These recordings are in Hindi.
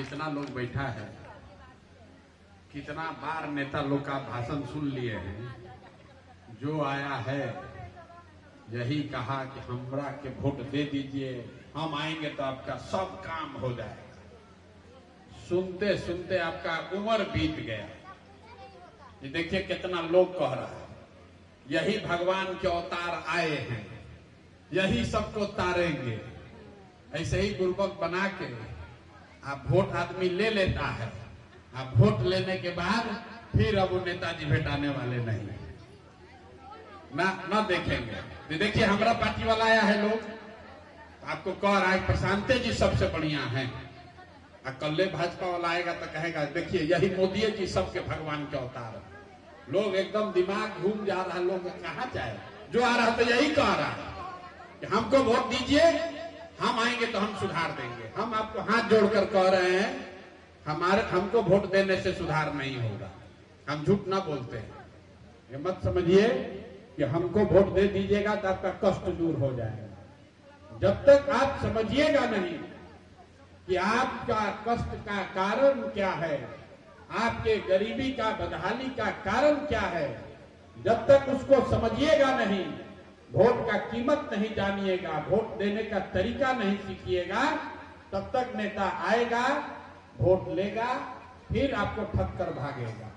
जितना लोग बैठा है, कितना बार नेता लोग का भाषण सुन लिए हैं। जो आया है यही कहा कि हमरा के वोट दे दीजिए, हम आएंगे तो आपका सब काम हो जाएगा। सुनते सुनते आपका उम्र बीत गया। ये देखिए कितना लोग कह रहा है यही भगवान के अवतार आए हैं, यही सबको तारेंगे। ऐसे ही गुरबक बना के आप वोट आदमी ले लेता है। आप वोट लेने के बाद फिर अब वो नेताजी भेटाने वाले नहीं ना देखेंगे। तो देखिए हमारा पार्टी वाला आया है, लोग आपको कह रहा है प्रशांत जी सबसे बढ़िया है। कल भाजपा वाला आएगा तो कहेगा देखिए यही मोदी जी सबके भगवान के अवतार है। लोग एकदम दिमाग घूम जा रहा है। लोग कहाँ जाए, जो आ रहा तो यही कह रहा है कि हमको वोट दीजिए, हम आएंगे तो हम सुधार देंगे। हम आपको हाथ जोड़कर कह रहे हैं हमको वोट देने से सुधार नहीं होगा। हम झूठ ना बोलते हैं। ये मत समझिए कि हमको वोट दे दीजिएगा तो आपका कष्ट दूर हो जाएगा। जब तक आप समझिएगा नहीं कि आपका कष्ट का कारण क्या है, आपके गरीबी का बदहाली का कारण क्या है, जब तक उसको समझिएगा नहीं, वोट का कीमत नहीं जानिएगा, वोट देने का तरीका नहीं सीखिएगा, तब तक नेता आएगा, वोट लेगा, फिर आपको ठग कर भागेगा।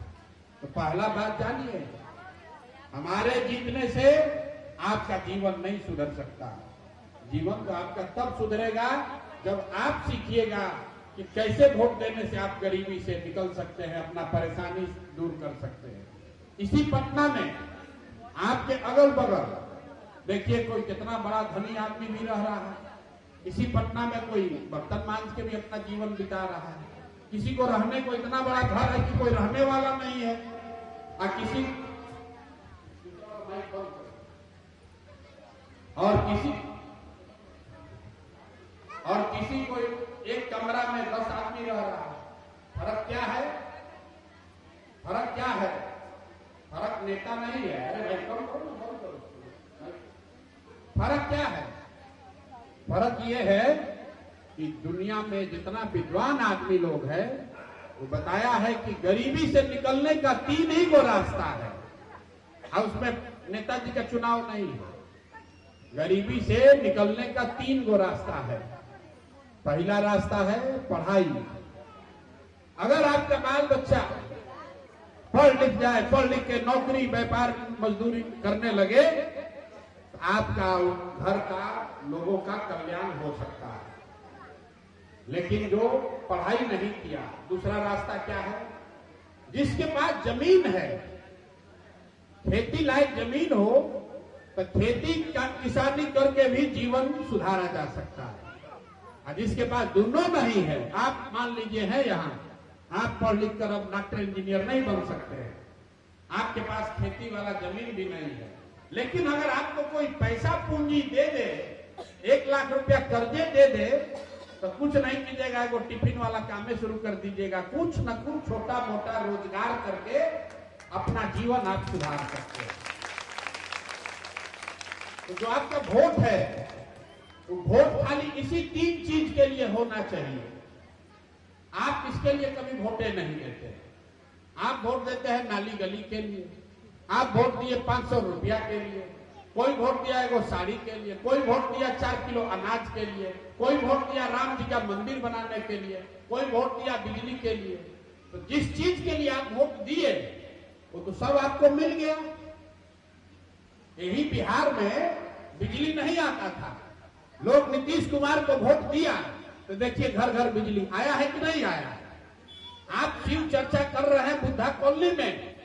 तो पहला बात जानिए, हमारे जीतने से आपका जीवन नहीं सुधर सकता। जीवन तो आपका तब सुधरेगा जब आप सीखिएगा कि कैसे वोट देने से आप गरीबी से निकल सकते हैं, अपना परेशानी दूर कर सकते हैं। इसी पटना में आपके अगल बगल देखिए कोई कितना बड़ा धनी आदमी भी रह रहा है। इसी पटना में कोई बर्तन मांझ के भी अपना जीवन बिता रहा है। किसी को रहने को इतना बड़ा घर है कि कोई रहने वाला नहीं है। और किसी को एक कमरा में 10 आदमी रह रहा है। फर्क क्या है? फर्क क्या है? फर्क नेता नहीं है। अरे भाई कम करो। फर्क क्या है? फर्क ये है कि दुनिया में जितना विद्वान आदमी लोग है वो बताया है कि गरीबी से निकलने का 3 ही को रास्ता है। और उसमें नेताजी का चुनाव नहीं है। गरीबी से निकलने का 3 को रास्ता है। पहला रास्ता है पढ़ाई। अगर आपका बाल बच्चा पढ़ लिख जाए, पढ़ लिख के नौकरी व्यापार मजदूरी करने लगे, तो आपका घर का लोगों का कल्याण हो सकता है। लेकिन जो पढ़ाई नहीं किया, दूसरा रास्ता क्या है? जिसके पास जमीन है, खेती लायक जमीन हो, तो खेती का किसानी करके भी जीवन सुधारा जा सकता है। और जिसके पास दोनों नहीं है, आप मान लीजिए है यहाँ, आप पढ़ लिख कर अब डॉक्टर इंजीनियर नहीं बन सकते हैं, आपके पास खेती वाला जमीन भी नहीं है, लेकिन अगर आपको कोई पैसा पूंजी दे दे, 1 लाख रुपया कर्जे दे दे, तो कुछ नहीं कीजिएगा, वो टिफिन वाला काम में शुरू कर दीजिएगा। कुछ न कुछ छोटा मोटा रोजगार करके अपना जीवन आप सुधार सकते हैं। तो जो आपका वोट है, वो वोट खाली इसी 3 चीज के लिए होना चाहिए। आप इसके लिए कभी वोटे नहीं देते। आप वोट देते हैं नाली गली के लिए, आप वोट दिए 500 रुपया के लिए, कोई वोट दिया है वो साड़ी के लिए, कोई वोट दिया 4 किलो अनाज के लिए, कोई वोट दिया राम जी का मंदिर बनाने के लिए, कोई वोट दिया बिजली के लिए। तो जिस चीज के लिए आप वोट दिए वो तो सब आपको मिल गया। यही बिहार में बिजली नहीं आता था, लोग नीतीश कुमार को वोट दिया तो देखिए घर घर बिजली आया है कि नहीं आया। आप शिव चर्चा कर रहे हैं बुद्धा कॉलोनी में,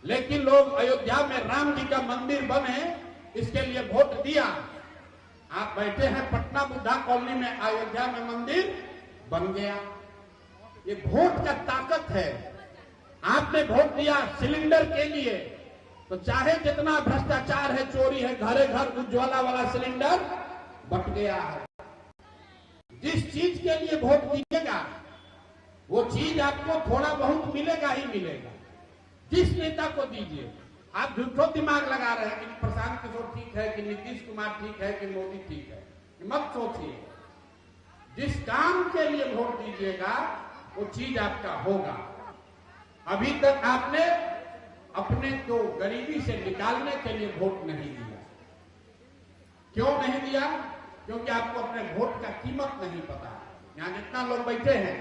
लेकिन लोग अयोध्या में राम जी का मंदिर बने इसके लिए वोट दिया। आप बैठे हैं पटना बुद्धा कॉलोनी में, अयोध्या में मंदिर बन गया। ये वोट का ताकत है। आपने वोट दिया सिलेंडर के लिए, तो चाहे जितना भ्रष्टाचार है, चोरी है, घरे घर उज्ज्वला वाला सिलेंडर बट गया है। जिस चीज के लिए वोट दीजिएगा वो चीज आपको थोड़ा बहुत मिलेगा ही मिलेगा। जिस नेता को दीजिए, आप झूठो दिमाग लगा रहे हैं कि प्रशांत किशोर ठीक है, कि नीतीश कुमार ठीक है, कि मोदी ठीक है, मत सोचिए। जिस काम के लिए वोट दीजिएगा वो चीज आपका होगा। अभी तक आपने अपने को गरीबी से निकालने के लिए वोट नहीं दिया। क्यों नहीं दिया? क्योंकि आपको अपने वोट का कीमत नहीं पता। यहां जितना लोग बैठे हैं,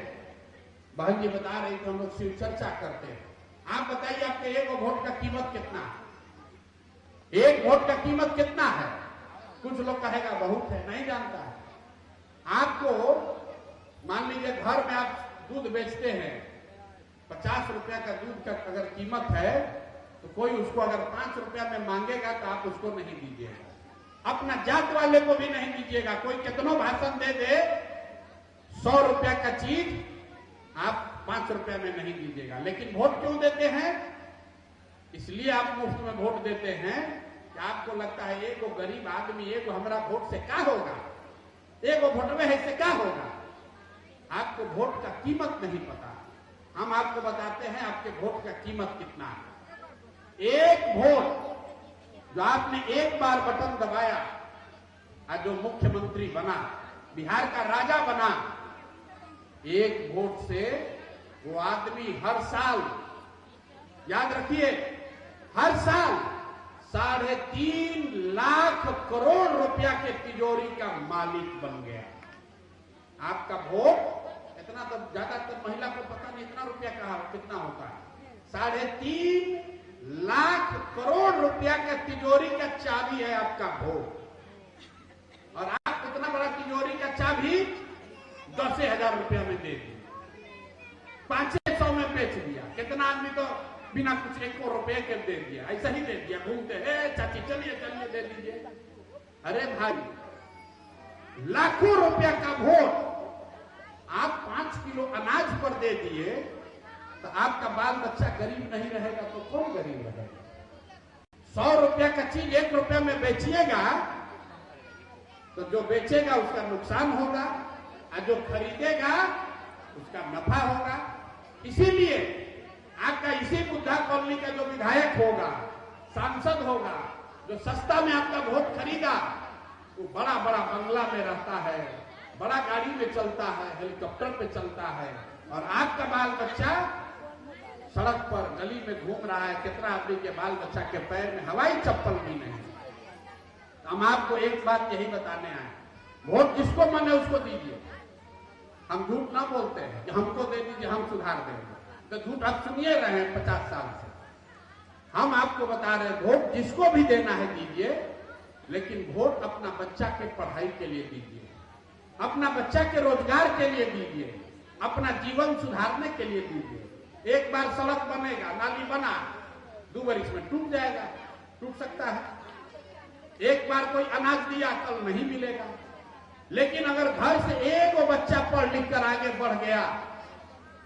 बहन जी बता रही कि हम लोग शिव चर्चा करते हैं। आप बताइए आपके एक वोट का कीमत कितना है? एक वोट का कीमत कितना है? कुछ लोग कहेगा बहुत है, नहीं जानता है। आपको मान लीजिए घर में आप दूध बेचते हैं, 50 रुपया का दूध का अगर कीमत है तो कोई उसको अगर 5 रुपया में मांगेगा तो आप उसको नहीं दीजिएगा। अपना जात वाले को भी नहीं दीजिएगा। कोई कितनों भाषण दे दे, 100 रुपया का चीज आप 5 रुपया में नहीं दीजिएगा। लेकिन वोट क्यों देते हैं? इसलिए आप मुफ्त में वोट देते हैं कि आपको लगता है एगो गरीब आदमी, एगो हमारा वोट से क्या होगा, एगो वोट में है से क्या होगा। आपको वोट का कीमत नहीं पता। हम आपको बताते हैं आपके वोट का कीमत कितना है। एक वोट जो आपने एक बार बटन दबाया और जो मुख्यमंत्री बना, बिहार का राजा बना, एक वोट से वो आदमी हर साल, याद रखिए, हर साल 3.5 लाख करोड़ रुपया के तिजोरी का मालिक बन गया। आपका वोट इतना, तो ज्यादातर महिला को पता नहीं इतना रुपया कहा कितना होता है। 3.5 लाख करोड़ रुपया का तिजोरी का चाबी है आपका वोट। और आप इतना बड़ा तिजोरी का चाबी 10,000 रुपया में दे दिया, 500 में बेच दिया। कितना आदमी तो बिना कुछ 1 रुपये के दे दिया, ऐसा ही दे दिया, घूमते हैं चाची चलिए चलिए दे दीजिए। अरे भाई, लाखों रुपया का वोट आप 5 किलो अनाज पर दे दिए तो आपका बाल बच्चा गरीब नहीं रहेगा तो कौन गरीब रहेगा? 100 रुपया का चीज 1 रुपया में बेचिएगा तो जो बेचेगा उसका नुकसान होगा और जो खरीदेगा उसका नफा होगा। इसीलिए आपका इसी बुद्धा कॉलोनी का जो विधायक होगा, सांसद होगा, जो सस्ता में आपका वोट खरीदा, वो बड़ा बड़ा बंगला में रहता है, बड़ा गाड़ी में चलता है, हेलीकॉप्टर पे चलता है, और आपका बाल बच्चा सड़क पर गली में घूम रहा है। कितना आदमी के बाल बच्चा के पैर में हवाई चप्पल भी नहीं। तो हम आपको एक बात यही बताने आए, वोट जिसको मन है उसको दीजिए। हम झूठ ना बोलते हैं कि हमको दे दीजिए हम सुधार देंगे, तो झूठ आप सुनिए रहे हैं 50 साल से। हम आपको बता रहे हैं वोट जिसको भी देना है दीजिए, लेकिन वोट अपना बच्चा के पढ़ाई के लिए दीजिए, अपना बच्चा के रोजगार के लिए दीजिए, अपना जीवन सुधारने के लिए दीजिए। एक बार सड़क बनेगा, नाली बना, 2 वर्ष में टूट जाएगा, टूट सकता है। एक बार कोई अनाज दिया, कल नहीं मिलेगा। लेकिन अगर घर से एक बच्चा पढ़ लिख कर आगे बढ़ गया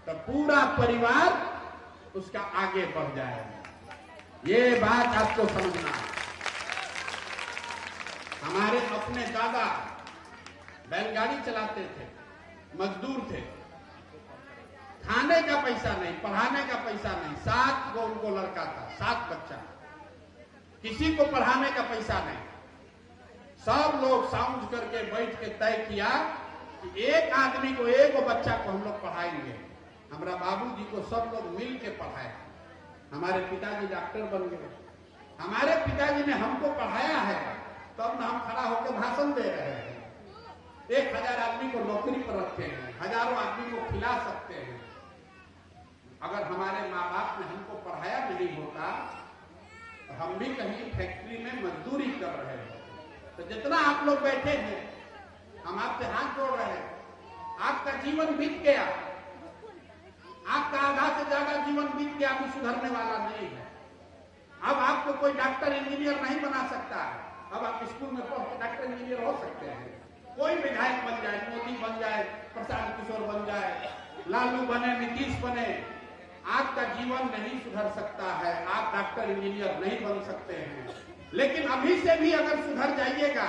तो पूरा परिवार उसका आगे बढ़ जाएगा। ये बात आपको समझना है। हमारे अपने दादा बैलगाड़ी चलाते थे, मजदूर थे, खाने का पैसा नहीं, पढ़ाने का पैसा नहीं। 7 को उनको लड़का था, 7 बच्चा, किसी को पढ़ाने का पैसा नहीं। सब लोग साउंड करके बैठ के तय किया कि एक आदमी को, एक बच्चा को हम लोग पढ़ाएंगे। हमारा बाबूजी को सब लोग मिल के पढ़ाया। हमारे पिताजी डॉक्टर बन गए। हमारे पिताजी ने हमको पढ़ाया है, तब न हम खड़ा होकर भाषण दे रहे हैं। 1000 आदमी को नौकरी पर रखे हैं, हजारों आदमी को खिला सकते हैं। अगर हमारे माँ बाप ने हमको पढ़ाया नहीं होता तो हम भी कहीं फैक्ट्री में मजदूरी कर रहे हैं। तो जितना आप लोग बैठे हैं, हम आपसे हाथ जोड़ रहे हैं। आपका जीवन बीत गया, आपका आधा से ज्यादा जीवन बीत गया, अभी सुधरने वाला नहीं है। अब आपको कोई डॉक्टर इंजीनियर नहीं बना सकता है। अब आप स्कूल में पढ़ के डॉक्टर इंजीनियर हो सकते हैं। कोई विधायक बन जाए, मोदी बन जाए, प्रशांत किशोर बन जाए, लालू बने, नीतीश बने, आपका जीवन नहीं सुधर सकता है। आप डॉक्टर इंजीनियर नहीं बन सकते हैं। लेकिन अभी से भी अगर सुधर जाइएगा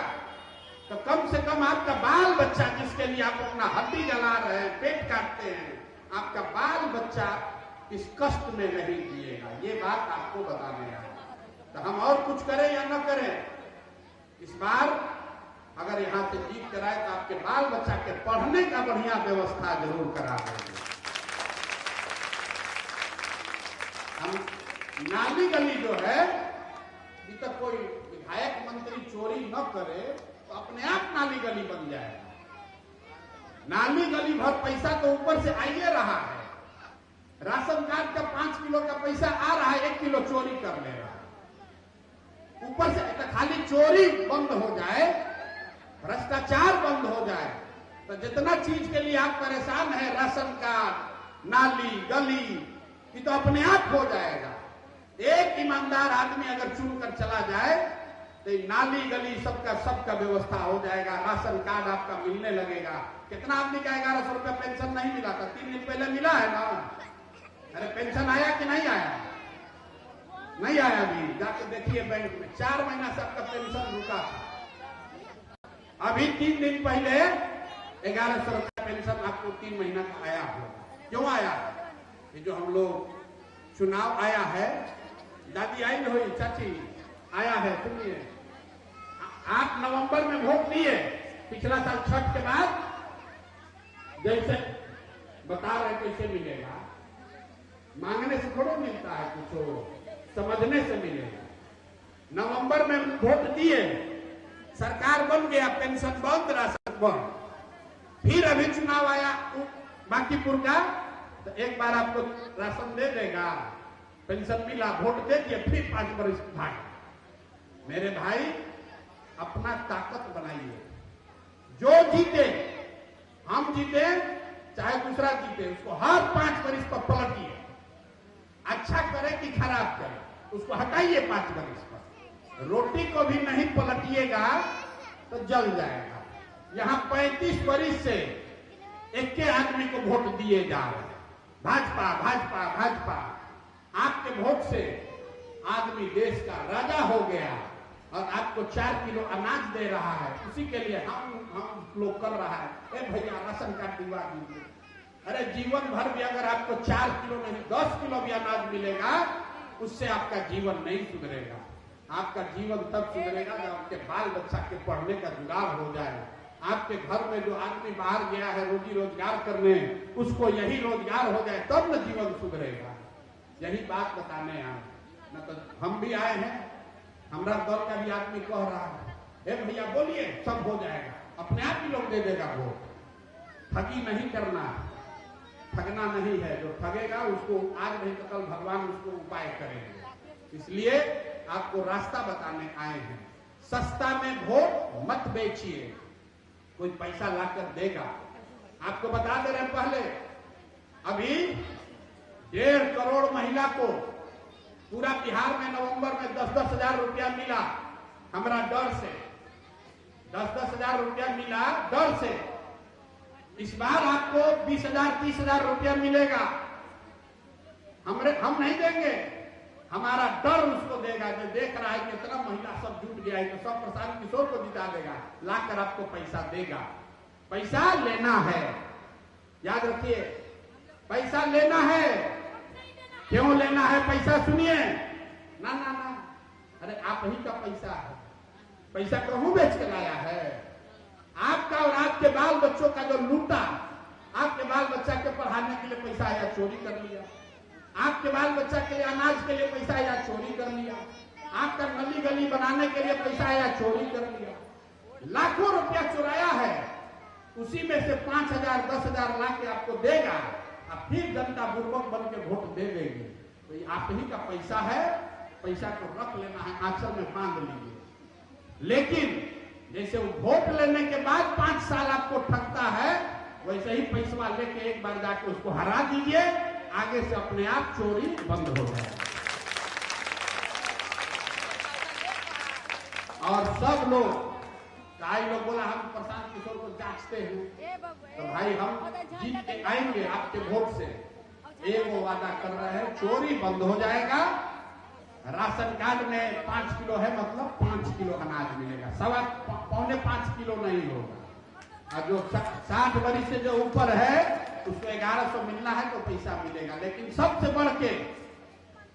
तो कम से कम आपका बाल बच्चा, जिसके लिए आप अपना हड्डी जला रहे हैं, पेट काटते हैं, आपका बाल बच्चा इस कष्ट में नहीं जिएगा। ये बात आपको बताने आया। तो हम और कुछ करें या न करें, इस बार अगर यहां से जीत कराए तो आपके बाल बच्चा के पढ़ने का बढ़िया व्यवस्था जरूर करा देंगे। नाली गली जो है, अभी तक कोई विधायक मंत्री चोरी न करे तो अपने आप नाली गली बन जाएगा। नाली गली भर पैसा तो ऊपर से आइए रहा है। राशन कार्ड का 5 किलो का पैसा आ रहा है, 1 किलो चोरी कर ले रहा है ऊपर से। तो खाली चोरी बंद हो जाए, भ्रष्टाचार बंद हो जाए, तो जितना चीज के लिए आप परेशान है, राशन कार्ड, नाली गली, ये तो अपने आप हो जाएगा। एक ईमानदार आदमी अगर चुनकर चला जाए तो नाली गली सबका व्यवस्था हो जाएगा। राशन कार्ड आपका मिलने लगेगा। कितना आदमी का 1100 रुपया पेंशन नहीं मिला था? 3 दिन पहले मिला है ना। अरे पेंशन आया कि नहीं आया? नहीं आया। अभी जाके देखिए बैंक में 4 महीना से आपका पेंशन रुका था। अभी 3 दिन पहले 1100 रुपया पेंशन आपको 3 महीना का आया होगा। क्यों आया? ये जो हम लोग चुनाव आया है, दादी आई हुई, चाची आया है, सुनिए, 8 नवंबर में वोट दिए, पिछला साल छठ के बाद, जैसे बता रहे कैसे मिलेगा, मांगने से थोड़ा मिलता है, कुछ समझने से मिलेगा। नवंबर में वोट दिए, सरकार बन गया, पेंशन बंद, राशन बंद। फिर अभी चुनाव आया बांकीपुर का, तो एक बार आपको राशन दे देगा, पेंशन मिला, वोट दे दिए, फिर 5 वर्ष भाग। मेरे भाई, अपना ताकत बनाइए। जो जीते, हम जीते चाहे दूसरा जीते, उसको हर 5 वर्ष पर पलटिए। अच्छा करे कि खराब करे, उसको हटाइए 5 वर्ष पर। रोटी को भी नहीं पलटिएगा तो जल जाएगा। यहाँ 35 वर्ष से एक के आदमी को वोट दिए जा रहे हैं, भाजपा भाजपा भाजपा। आपके वोट से आदमी देश का राजा हो गया और आपको 4 किलो अनाज दे रहा है। उसी के लिए हम लोग कर रहा है, ए भैया राशन कार्ड दिलवा दीजिए। अरे जीवन भर भी अगर आपको 4 किलो नहीं 10 किलो भी अनाज मिलेगा, उससे आपका जीवन नहीं सुधरेगा। आपका जीवन तब सुधरेगा जब आपके बाल बच्चा के पढ़ने का जुगाड़ हो जाए। आपके घर में जो आदमी बाहर गया है रोजी रोजगार करने, उसको यही रोजगार हो जाए, तब न जीवन सुधरेगा। यही बात बताने आए, न तो हम भी आए हैं, हमारा दल का भी आदमी कह रहा है, हे भैया बोलिए, सब हो जाएगा, अपने आप ही लोग दे देगा वोट। ठगी नहीं करना, ठगना नहीं है। जो ठगेगा उसको आज नहीं तो कल भगवान उसको उपाय करेंगे। इसलिए आपको रास्ता बताने आए हैं। सस्ता में वोट मत बेचिए, कोई पैसा लाकर देगा। आपको बता दे रहे हैं, पहले अभी 1.5 करोड़ महिला को पूरा बिहार में नवंबर में 10-10 हजार रुपया मिला। हमारा डर से 10-10 हजार रुपया मिला, डर से। इस बार आपको 20,000-30 हजार रुपया मिलेगा। हम नहीं देंगे, हमारा डर उसको देगा। जो देख रहा है कि इतना महिला सब जुट गया है, तो सब प्रशांत किशोर को जिता देगा, लाकर आपको पैसा देगा। पैसा लेना है, याद रखिए, पैसा लेना है। क्यों लेना है पैसा? सुनिए ना ना ना, अरे आप ही का पैसा है, पैसा कहूं बेच के लाया है? आपका और आपके बाल बच्चों का जो लूटा, आपके बाल बच्चा के पढ़ाने के लिए पैसा आया, चोरी कर लिया। आपके बाल बच्चा के लिए अनाज के लिए पैसा आया, चोरी कर लिया। आपका गली गली बनाने के लिए पैसा आया, चोरी कर लिया। लाखों रुपया चुराया है, उसी में से 5,000 10,000 ला के आपको देगा, और फिर जनता बुर्बक बन के वोट दे देगी। तो ये आप ही का पैसा है, पैसा को रख लेना है, आंचल में बांध लीजिए। लेकिन जैसे वो वोट लेने के बाद 5 साल आपको ठगता है, वैसे ही पैसा लेके एक बार जाके उसको हरा दीजिए, आगे से अपने आप चोरी बंद हो जाए। और सब लोग, कई लोग बोला हम प्रशांत किशोर को जांचते हैं, तो भाई हम जीत के आएंगे आपके वोट से। एक वो वादा कर रहे हैं, चोरी बंद हो जाएगा। राशन कार्ड में 5 किलो है, मतलब 5 किलो अनाज मिलेगा, 4.25 किलो नहीं होगा। और जो 60 वर्ष से जो ऊपर है उसको 1100 मिलना है तो पैसा मिलेगा। लेकिन सबसे बढ़ के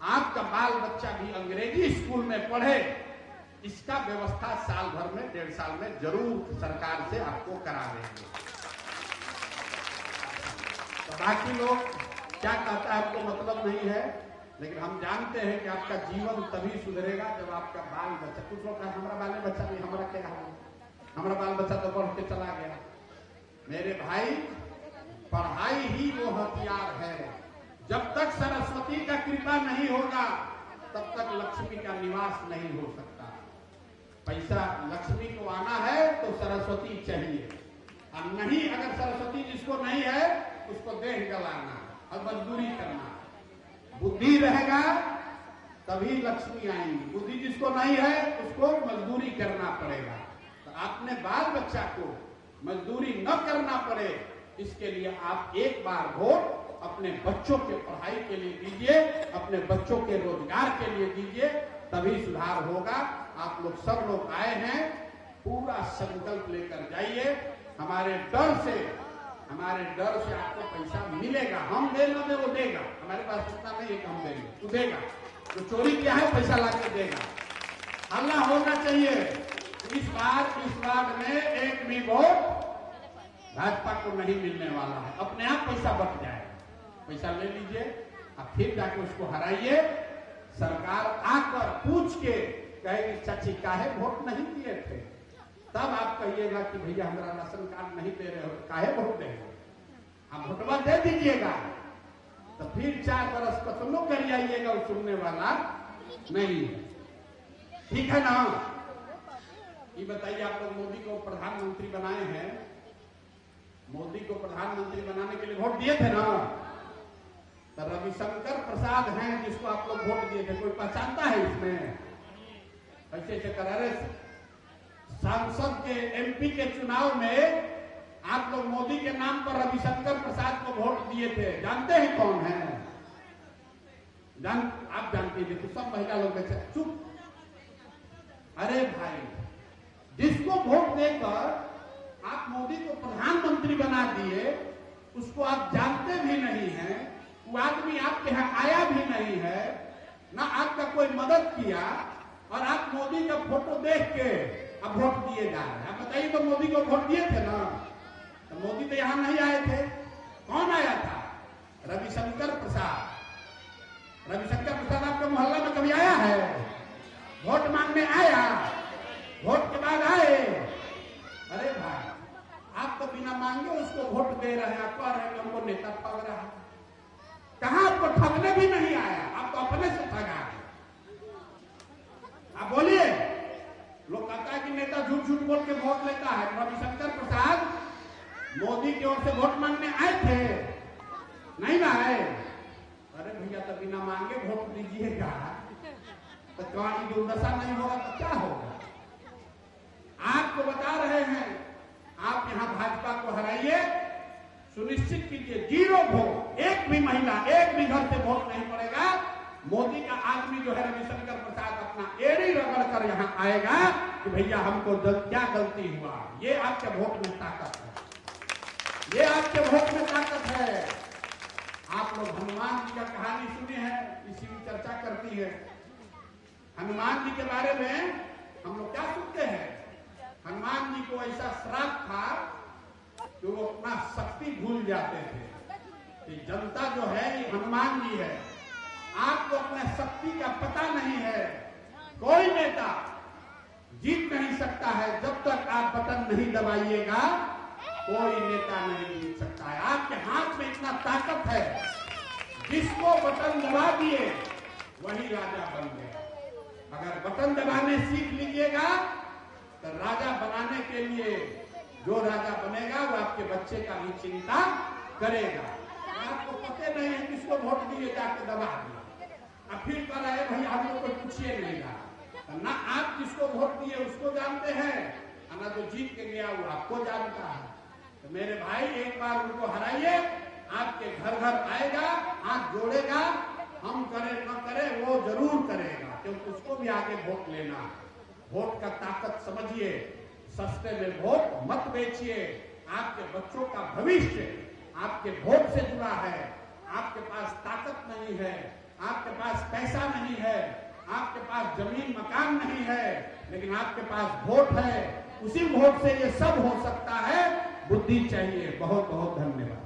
आपका बाल बच्चा भी अंग्रेजी स्कूल में पढ़े, इसका व्यवस्था साल भर में 1.5 साल में जरूर सरकार से आपको करा देंगे। तो बाकी लोग क्या कहता है आपको मतलब नहीं है, लेकिन हम जानते हैं कि आपका जीवन तभी सुधरेगा जब आपका बाल बच्चा, कुछ लोग कहा हमारा बाल बच्चा नहीं, हमारा क्या है, हमारा बाल बच्चा तो बढ़ के चला गया। मेरे भाई, पढ़ाई ही वो हथियार है। जब तक सरस्वती का कृपा नहीं होगा तब तक लक्ष्मी का निवास नहीं हो सकता। पैसा लक्ष्मी को आना है तो सरस्वती चाहिए, और नहीं, अगर सरस्वती जिसको नहीं है उसको देह गलाना और मजदूरी करना। बुद्धि रहेगा तभी लक्ष्मी आएंगी, बुद्धि जिसको नहीं है उसको मजदूरी करना पड़ेगा। तो अपने बाल बच्चा को मजदूरी न करना पड़े, इसके लिए आप एक बार वोट अपने बच्चों के पढ़ाई के लिए दीजिए, अपने बच्चों के रोजगार के लिए दीजिए, तभी सुधार होगा। आप लोग सब लोग आए हैं, पूरा संकल्प लेकर जाइए। हमारे डर से आपको पैसा मिलेगा, हम देना में वो देगा, हमारे पास उतना नहीं है कि हम देंगे, वो देगा। जो चोरी किया है पैसा लाके देगा। हल्ला होना चाहिए। इस बार में एक भी वोट भाजपा को नहीं मिलने वाला है, अपने आप पैसा बच जाएगा। पैसा ले लीजिए और फिर जाके उसको हराइए। सरकार आकर पूछ के कहेगी चाची काहे वोट नहीं दिए थे, तब आप कहिएगा कि भैया हमारा राशन कार्ड नहीं दे रहे हो, काहे वोट देंगे। आप वोटवा दे दीजिएगा तो फिर 4 बरस कतनो कर जाइएगा, वो सुनने वाला नहीं है। ठीक है ना? ये बताइए, आप लोग मोदी को प्रधानमंत्री बनाए हैं, मोदी को प्रधानमंत्री बनाने के लिए वोट दिए थे ना? तो रविशंकर प्रसाद हैं जिसको आप लोग वोट दिए थे, कोई पहचानता है इसमें? ऐसे करा रहे सांसद के एमपी के चुनाव में आप लोग मोदी के नाम पर रविशंकर प्रसाद को वोट दिए थे, जानते हैं कौन है? आप जानते थे तो सब महिला लोग चुप। अरे भाई, जिसको वोट देकर आप मोदी को प्रधानमंत्री बना दिए, उसको आप जानते भी नहीं हैं, वो आदमी आपके यहाँ आया भी नहीं है, ना आपका कोई मदद किया, और आप मोदी का फोटो देख के अब वोट दिए जा रहे हैं। आप बताइए, तो मोदी को वोट दिए थे ना? तो मोदी तो यहां नहीं आए थे, कौन आया था? रविशंकर प्रसाद। रविशंकर प्रसाद आपके मोहल्ला में कभी आया है? वोट मांगने आया, वोट के बाद आए। अरे भाई, आप तो बिना मांगे उसको वोट दे रहे हैं, आप कह रहे हैं हमको नेता ठग रहा है। कहां आपको ठगने भी नहीं आया, आप तो अपने से ठगा। आप बोलिए, लोग कहता है कि नेता झूठ झूठ बोल के वोट लेता है। रविशंकर प्रसाद मोदी की ओर से वोट मांगने आए थे, नहीं ना आए? अरे भैया, तो बिना मांगे वोट दीजिएगा, तो कहीं दुर्दशा नहीं होगा तो क्या होगा? आपको बता रहे हैं, आप यहां भाजपा को हराइए, सुनिश्चित कीजिए 0 वोट, एक भी महिला, एक भी घर से वोट नहीं पड़ेगा। मोदी का आदमी जो है रविशंकर प्रसाद अपना एड़ी रगड़ कर यहाँ आएगा कि भैया हमको क्या गलती हुआ। ये आपके वोट में ताकत है, ये आपके वोट में ताकत है। आप लोग हनुमान जी का कहानी सुने हैं, इसी की चर्चा करती है। हनुमान जी के बारे में हम लोग क्या सुनते हैं? हनुमान जी को ऐसा श्राप था कि वो अपना शक्ति भूल जाते थे। कि जनता जो है ये हनुमान जी है, आपको अपने शक्ति का पता नहीं है। कोई नेता जीत नहीं सकता है जब तक आप बटन नहीं दबाइएगा, कोई नेता नहीं जीत सकता है। आपके हाथ में इतना ताकत है, जिसको बटन दबा दिए वही राजा बन गया। अगर बटन दबाने सीख लीजिएगा तो राजा बनाने के लिए जो राजा बनेगा वो आपके बच्चे का भी चिंता करेगा। आपको पता नहीं है किसको वोट दिए, जाके दबा दिया, अब फिर कह रहे हैं भाई हम लोग को पूछिए नहीं रहा। ना आप जिसको वोट दिए उसको जानते हैं, ना जो जीत के गया वो आपको जानता है। तो मेरे भाई, एक बार उनको हराइए, आपके घर घर आएगा, हाथ जोड़ेगा। हम करे न करे वो जरूर करेगा, क्योंकि उसको भी आगे वोट लेना। वोट का ताकत समझिए, सस्ते में वोट मत बेचिए। आपके बच्चों का भविष्य आपके वोट से जुड़ा है। आपके पास ताकत नहीं है, आपके पास पैसा नहीं है, आपके पास जमीन मकान नहीं है, लेकिन आपके पास वोट है। उसी वोट से ये सब हो सकता है। बुद्धि चाहिए। बहुत बहुत धन्यवाद।